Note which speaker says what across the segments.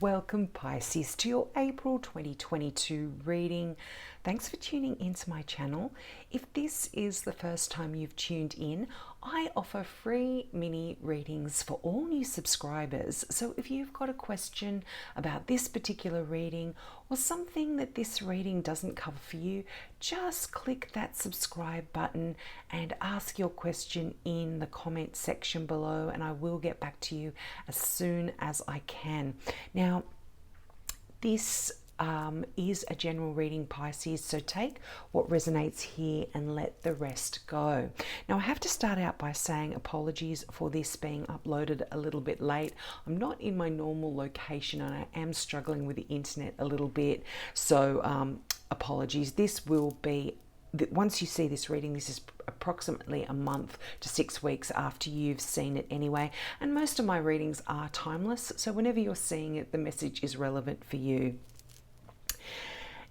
Speaker 1: Welcome, Pisces, to your April 2022 reading. Thanks for tuning into my channel. If this is the first time you've tuned in, I offer free mini readings for all new subscribers. So if you've got a question about this particular reading or something that this reading doesn't cover for you, just click that subscribe button and ask your question in the comment section below, and I will get back to you as soon as I can. Now, this is a general reading, Pisces, so take what resonates here and let the rest go. Now, I have to start out by saying apologies for this being uploaded a little bit late. I'm not in my normal location and I am struggling with the internet a little bit, so apologies. This will be, once you see this reading, this is approximately a month to 6 weeks after you've seen it anyway, and most of my readings are timeless, so whenever you're seeing it, the message is relevant for you.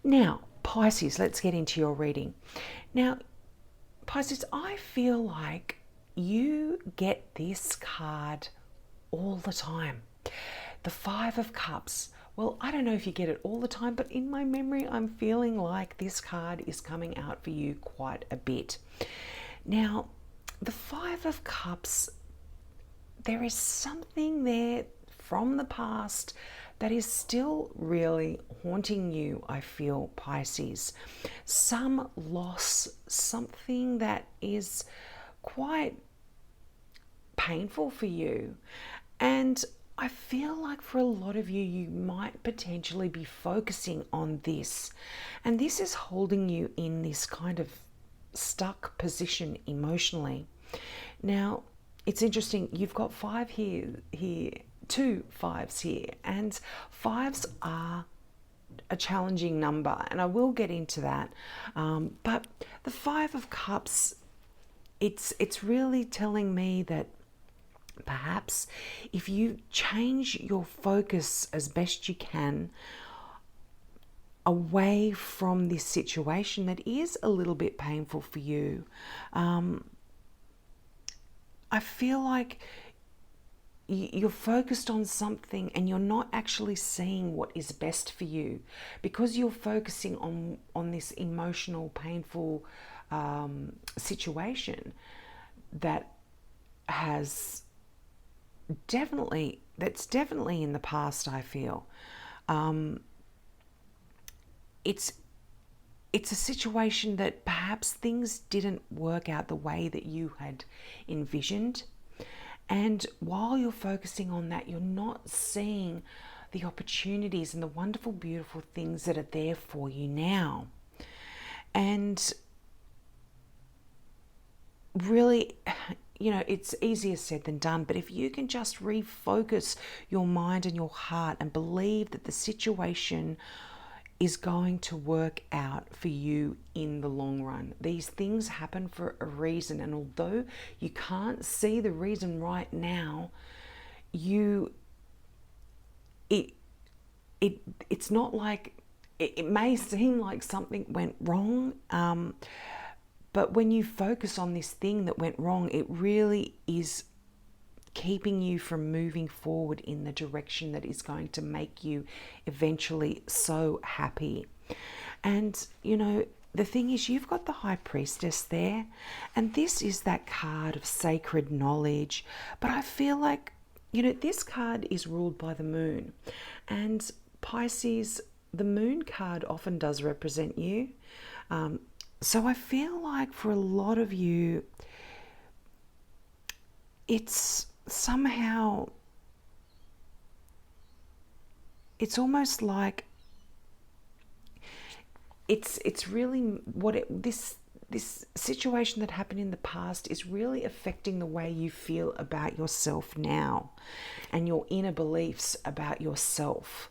Speaker 1: Now, Pisces, let's get into your reading. Now, Pisces, I feel like you get this card all the time. The Five of Cups. Well, I don't know if you get it all the time, but in my memory, I'm feeling like this card is coming out for you quite a bit. Now, the Five of Cups, there is something there from the past that is still really haunting you, I feel, Pisces. Some loss, something that is quite painful for you. And I feel like for a lot of you, you might potentially be focusing on this. And this is holding you in this kind of stuck position emotionally. Now, it's interesting, you've got five here, two fives here, and fives are a challenging number, and I will get into that. But the Five of Cups, it's really telling me that perhaps if you change your focus as best you can away from this situation that is a little bit painful for you, I feel like you're focused on something and you're not actually seeing what is best for you because you're focusing on this emotional, painful situation that's definitely in the past, I feel. It's a situation that perhaps things didn't work out the way that you had envisioned. And while you're focusing on that, you're not seeing the opportunities and the wonderful, beautiful things that are there for you now. And really, you know, it's easier said than done, but if you can just refocus your mind and your heart and believe that the situation is going to work out for you in the long run. These things happen for a reason, and although you can't see the reason right now, it's not like it may seem like something went wrong, but when you focus on this thing that went wrong, it really is keeping you from moving forward in the direction that is going to make you eventually so happy. And, you know, the thing is, you've got the High Priestess there, and this is that card of sacred knowledge. But I feel like, you know, this card is ruled by the moon. And Pisces, the moon card often does represent you. So I feel like for a lot of you, it's somehow, it's almost like it's really this situation that happened in the past is really affecting the way you feel about yourself now and your inner beliefs about yourself.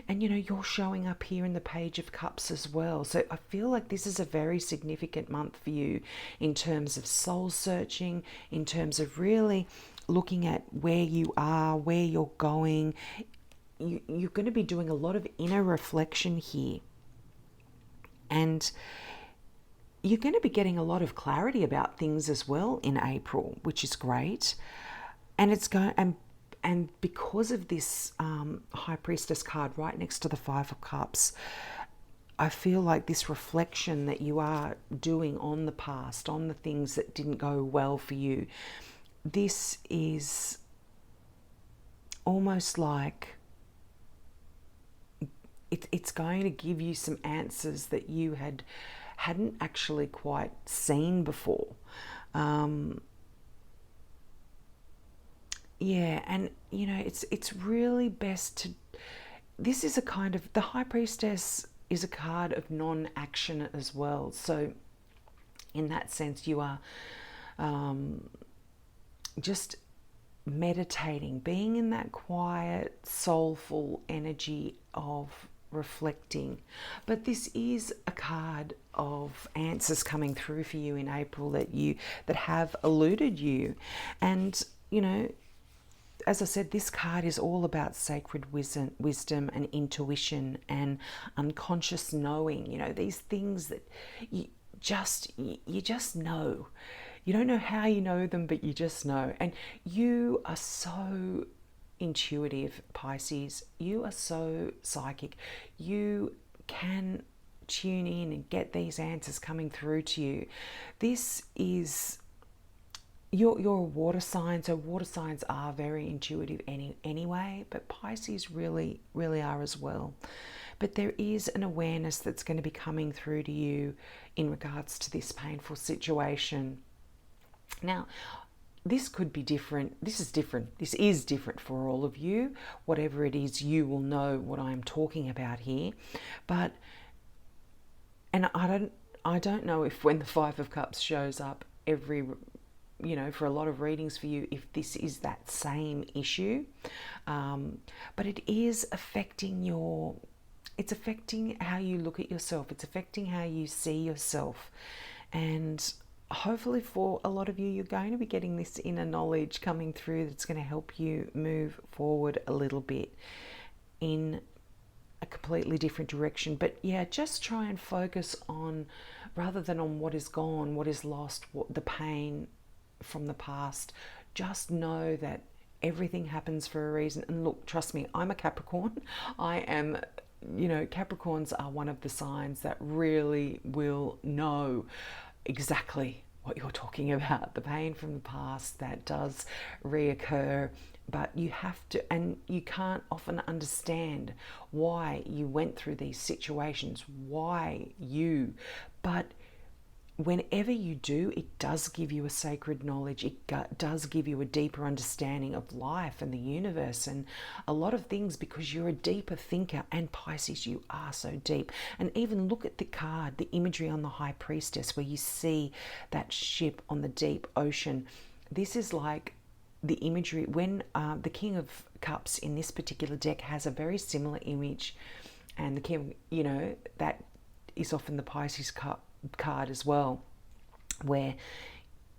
Speaker 1: And, you know, you're showing up here in the Page of Cups as well. So I feel like this is a very significant month for you in terms of soul searching, in terms of really looking at where you are, where you're going. You're going to be doing a lot of inner reflection here. And you're going to be getting a lot of clarity about things as well in April, which is great. And and because of this High Priestess card right next to the Five of Cups, I feel like this reflection that you are doing on the past, on the things that didn't go well for you, this is almost like it's going to give you some answers that you hadn't actually quite seen before. Yeah, and it's really best to. This is a kind of, the High Priestess is a card of non-action as well. So, in that sense, you are just meditating, being in that quiet, soulful energy of reflecting. But this is a card of answers coming through for you in April that have eluded you. And as I said, this card is all about sacred wisdom and intuition and unconscious knowing. These things that you just know. You don't know how you know them, but you just know. And you are so intuitive, Pisces. You are so psychic. You can tune in and get these answers coming through to you. This is, you're a water sign, so water signs are very intuitive anyway, but Pisces really, really are as well. But there is an awareness that's going to be coming through to you in regards to this painful situation. Now, this could be different. This is different. This is different for all of you. Whatever it is, you will know what I'm talking about here. But, and I don't know if when the Five of Cups shows up for a lot of readings for you, if this is that same issue. But it is affecting it's affecting how you look at yourself. It's affecting how you see yourself. And hopefully for a lot of you, you're going to be getting this inner knowledge coming through that's going to help you move forward a little bit in a completely different direction. But yeah, just try and focus on, rather than on what is gone, what is lost, what the pain from the past, just know that everything happens for a reason. And look, trust me, I'm a Capricorn. I am, Capricorns are one of the signs that really will know exactly what you're talking about. The pain from the past that does reoccur, but you have to, and you can't often understand why you went through these situations, but whenever you do, it does give you a sacred knowledge. It does give you a deeper understanding of life and the universe and a lot of things, because you're a deeper thinker. And Pisces, you are so deep. And even look at the card, the imagery on the High Priestess, where you see that ship on the deep ocean. This is like the imagery when the King of Cups in this particular deck has a very similar image. And the King, that is often the Pisces card as well, where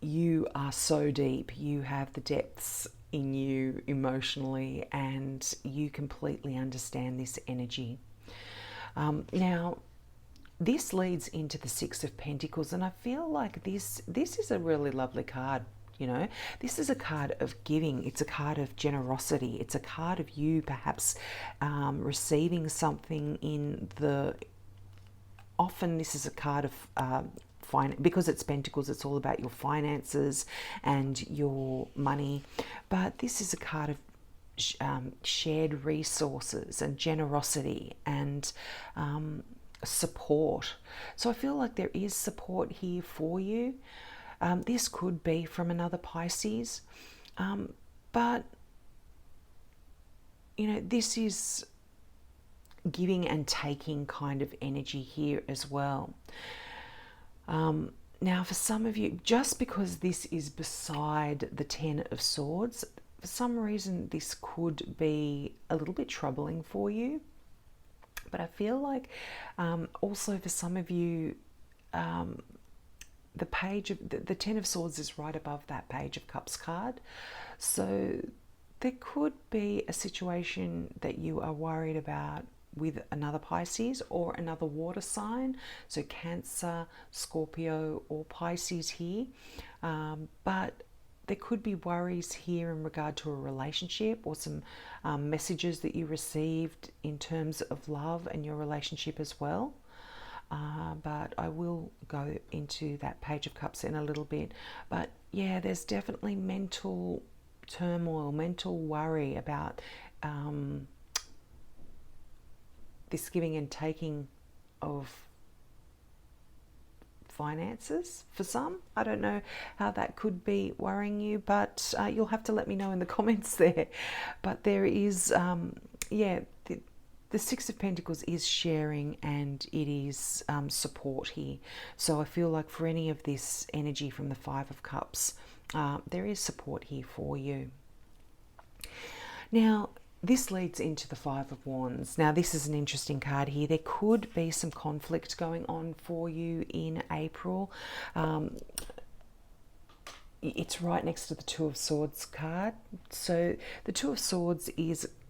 Speaker 1: you are so deep, you have the depths in you emotionally, and you completely understand this energy. Now, this leads into the Six of Pentacles, and I feel like this is a really lovely card. This is a card of giving. It's a card of generosity. It's a card of you perhaps receiving something in the. Often this is a card of because it's Pentacles, it's all about your finances and your money. But this is a card of shared resources and generosity and support. So I feel like there is support here for you. This could be from another Pisces. But, this is giving and taking kind of energy here as well. Now, for some of you, just because this is beside the Ten of Swords, for some reason this could be a little bit troubling for you. But I feel like also for some of you, the page of the Ten of Swords is right above that Page of Cups card. So there could be a situation that you are worried about with another Pisces or another water sign, so Cancer, Scorpio or Pisces here. But there could be worries here in regard to a relationship or some messages that you received in terms of love and your relationship as well. But I will go into that Page of Cups in a little bit. But yeah, there's definitely mental turmoil, mental worry about this giving and taking of finances for some. I don't know how that could be worrying you, but you'll have to let me know in the comments there. But there is, the Six of Pentacles is sharing, and it is support here. So I feel like for any of this energy from the Five of Cups, there is support here for you. Now, this leads into the Five of Wands. Now, this is an interesting card here. There could be some conflict going on for you in April. It's right next to the Two of Swords card. So the Two of Swords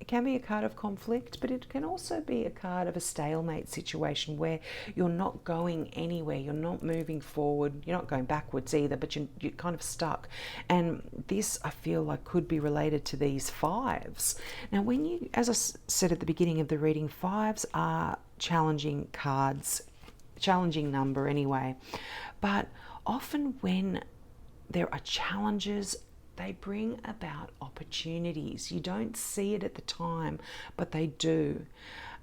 Speaker 1: can be a card of conflict, but it can also be a card of a stalemate situation where you're not going anywhere, you're not moving forward, you're not going backwards either, but you're kind of stuck. And this, I feel like, could be related to these fives. Now, when you, as I said at the beginning of the reading, fives are challenging cards, challenging number anyway. But often when there are challenges, they bring about opportunities. You don't see it at the time, but they do.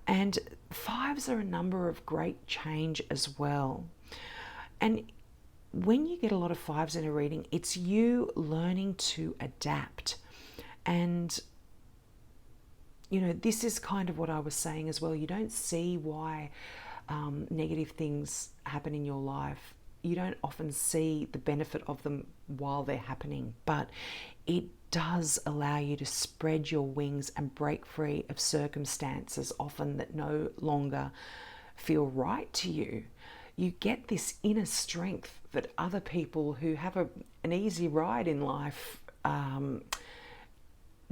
Speaker 1: And fives are a number of great change as well. And when you get a lot of fives in a reading, it's you learning to adapt. And, you know, this is kind of what I was saying as well. You don't see why negative things happen in your life. You don't often see the benefit of them while they're happening, but it does allow you to spread your wings and break free of circumstances often that no longer feel right to you. You get this inner strength that other people who have an easy ride in life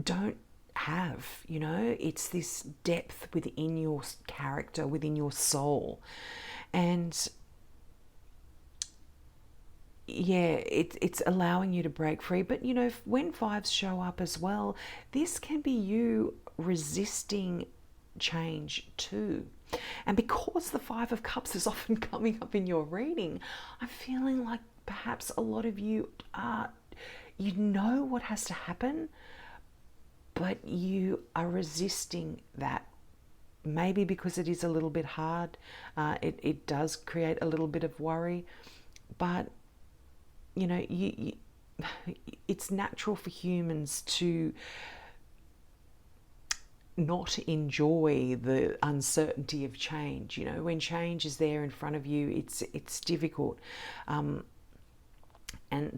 Speaker 1: don't have. You know, it's this depth within your character, within your soul. And yeah, it's allowing you to break free. But, you know, when fives show up as well, this can be you resisting change too. And because the Five of Cups is often coming up in your reading, I'm feeling like perhaps a lot of you you know what has to happen, but you are resisting that. Maybe because it is a little bit hard. It does create a little bit of worry, but you know, it's natural for humans to not enjoy the uncertainty of change. You know, when change is there in front of you, it's difficult, and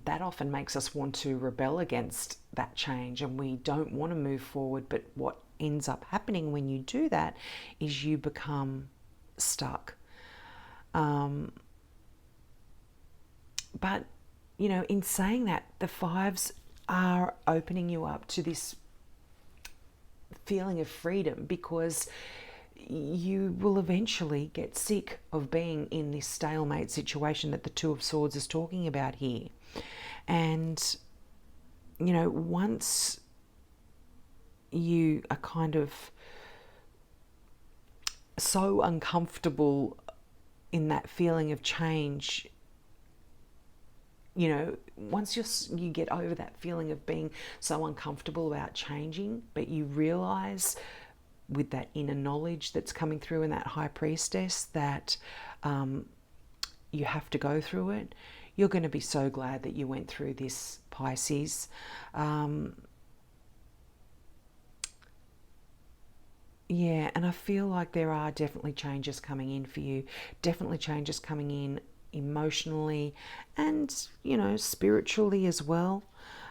Speaker 1: that often makes us want to rebel against that change, and we don't want to move forward. But what ends up happening when you do that is you become stuck. But you know, in saying that, the fives are opening you up to this feeling of freedom, because you will eventually get sick of being in this stalemate situation that the Two of Swords is talking about here. And, you know, once you are kind of so uncomfortable in that feeling of change, you know, once you get over that feeling of being so uncomfortable about changing, but you realize with that inner knowledge that's coming through in that High Priestess that you have to go through it, you're going to be so glad that you went through this, Pisces. Yeah, and I feel like there are definitely changes coming in for you, definitely changes coming in emotionally and, you know, spiritually as well.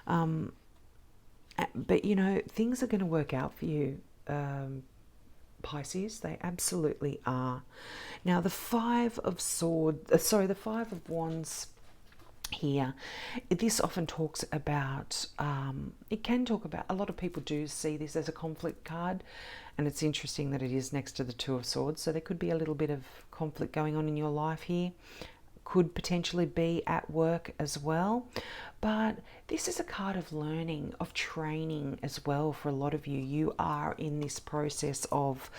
Speaker 1: But, you know, things are going to work out for you, Pisces. They absolutely are. Now, the Five of Wands here, this often talks about, it can talk about, a lot of people do see this as a conflict card, and it's interesting that it is next to the Two of Swords, so there could be a little bit of conflict going on in your life here. could potentially be at work as well. But this is a card of learning, of training as well for a lot of you. You are in this process of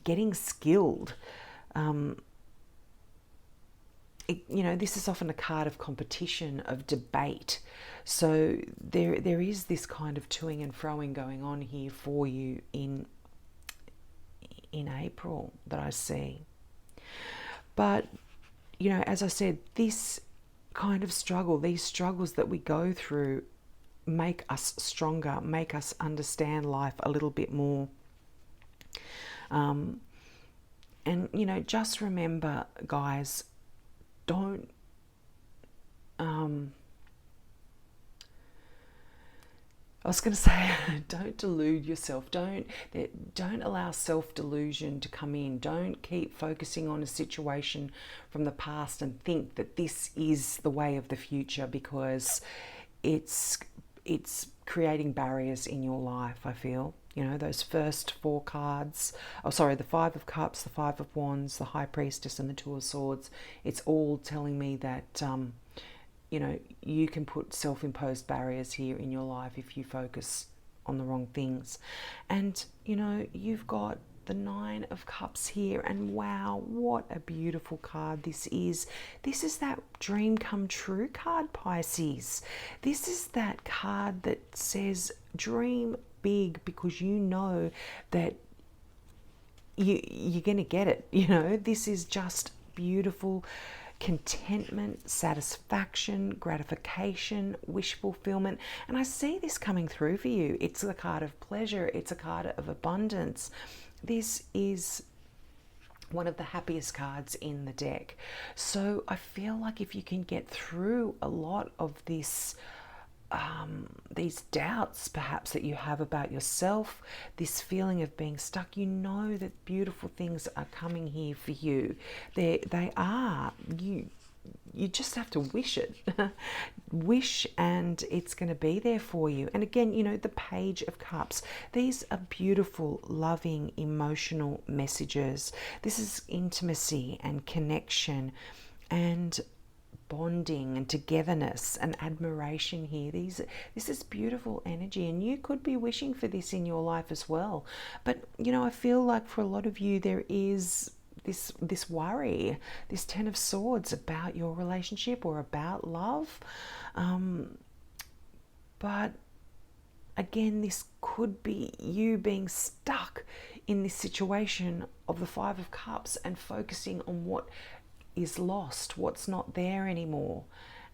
Speaker 1: getting skilled. This is often a card of competition, of debate. So there is this kind of toing and froing going on here for you in April that I see. But, as I said, this kind of struggle, these struggles that we go through make us stronger, make us understand life a little bit more. And, just remember, guys, don't I was going to say, don't delude yourself. Don't allow self-delusion to come in. Don't keep focusing on a situation from the past and think that this is the way of the future, because it's creating barriers in your life, I feel. Those first four cards, the Five of Cups, the Five of Wands, the High Priestess, and the Two of Swords, it's all telling me that, you can put self-imposed barriers here in your life if you focus on the wrong things. And, you've got the Nine of Cups here, and wow, what a beautiful card this is. This is that dream come true card, Pisces. This is that card that says dream big, because you know that you're going to get it. This is just beautiful contentment, satisfaction, gratification, wish fulfillment. And I see this coming through for you. It's a card of pleasure. It's a card of abundance. This is one of the happiest cards in the deck. So I feel like if you can get through a lot of this, these doubts perhaps that you have about yourself, this feeling of being stuck, that beautiful things are coming here for you. They are. You just have to wish it. Wish, and it's going to be there for you. And again, the Page of Cups. These are beautiful, loving, emotional messages. This is intimacy and connection and bonding and togetherness and admiration here. This is beautiful energy, and you could be wishing for this in your life as well. But I feel like for a lot of you there is this worry, this Ten of Swords about your relationship or about love. But again, this could be you being stuck in this situation of the Five of Cups and focusing on what is lost, what's not there anymore.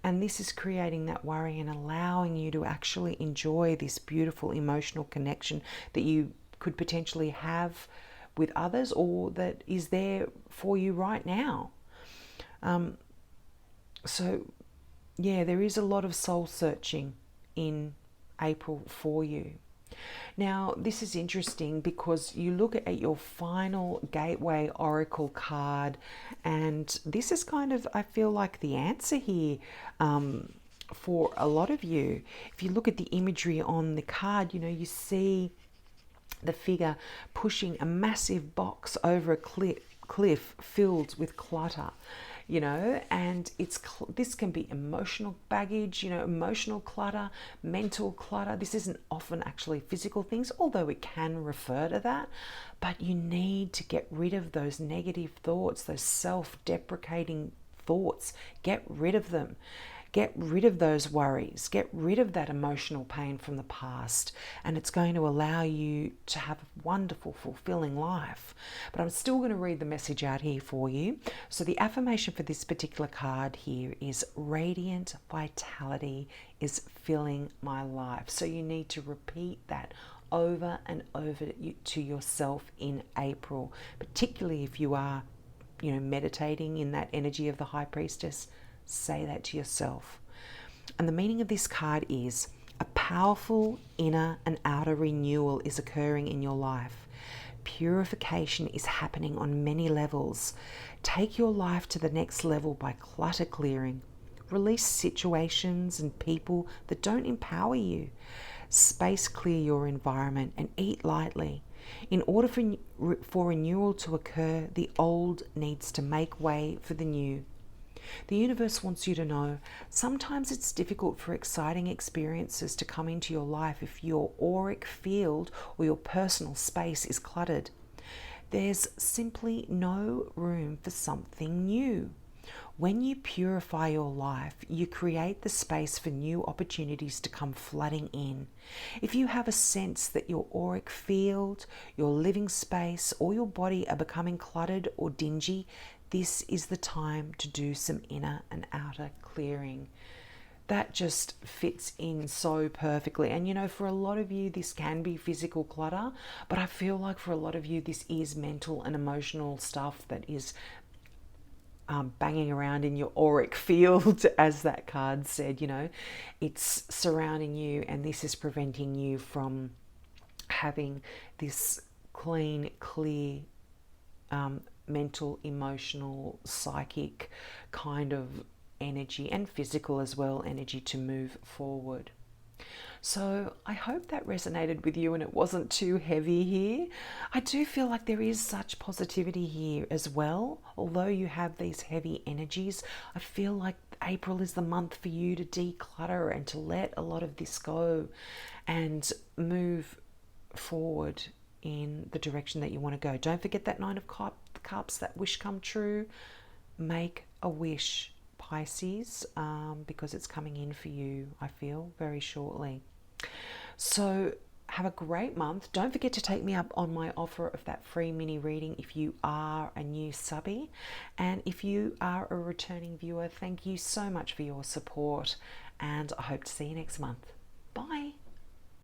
Speaker 1: And this is creating that worry and allowing you to actually enjoy this beautiful emotional connection that you could potentially have with others, or that is there for you right now. So yeah, there is a lot of soul searching in April for you. Now, this is interesting because you look at your final Gateway Oracle card, and this is kind of, I feel like, the answer here for a lot of you. If you look at the imagery on the card, you see the figure pushing a massive box over a cliff filled with clutter. And this can be emotional baggage, emotional clutter, mental clutter. This isn't often actually physical things, although it can refer to that. But you need to get rid of those negative thoughts, those self-deprecating thoughts. Get rid of them. Get rid of those worries. Get rid of that emotional pain from the past. And it's going to allow you to have a wonderful, fulfilling life. But I'm still going to read the message out here for you. So the affirmation for this particular card here is radiant vitality is filling my life. So you need to repeat that over and over to yourself in April, particularly if you are, meditating in that energy of the High Priestess. Say that to yourself. And the meaning of this card is a powerful inner and outer renewal is occurring in your life. Purification is happening on many levels. Take your life to the next level by clutter clearing. Release situations and people that don't empower you. Space clear your environment and eat lightly. In order for renewal to occur, the old needs to make way for the new. The universe wants you to know sometimes it's difficult for exciting experiences to come into your life if your auric field or your personal space is cluttered. There's simply no room for something new. When you purify your life, you create the space for new opportunities to come flooding in. If you have a sense that your auric field, your living space, or your body are becoming cluttered or dingy, this is the time to do some inner and outer clearing. That just fits in so perfectly. And you know, for a lot of you, this can be physical clutter, but I feel like for a lot of you, this is mental and emotional stuff that is banging around in your auric field, as that card said. You know, it's surrounding you, and this is preventing you from having this clean, clear, mental, emotional, psychic kind of energy, and physical as well, energy to move forward. So I hope that resonated with you and it wasn't too heavy here. I do feel like there is such positivity here as well. Although you have these heavy energies, I feel like April is the month for you to declutter and to let a lot of this go and move forward in the direction that you want to go. Don't forget that Nine of Cups, that wish come true. Make a wish, Pisces, because it's coming in for you, I feel, very shortly. So have a great month. Don't forget to take me up on my offer of that free mini reading if you are a new subby. And if you are a returning viewer, thank you so much for your support, and I hope to see you next month. Bye.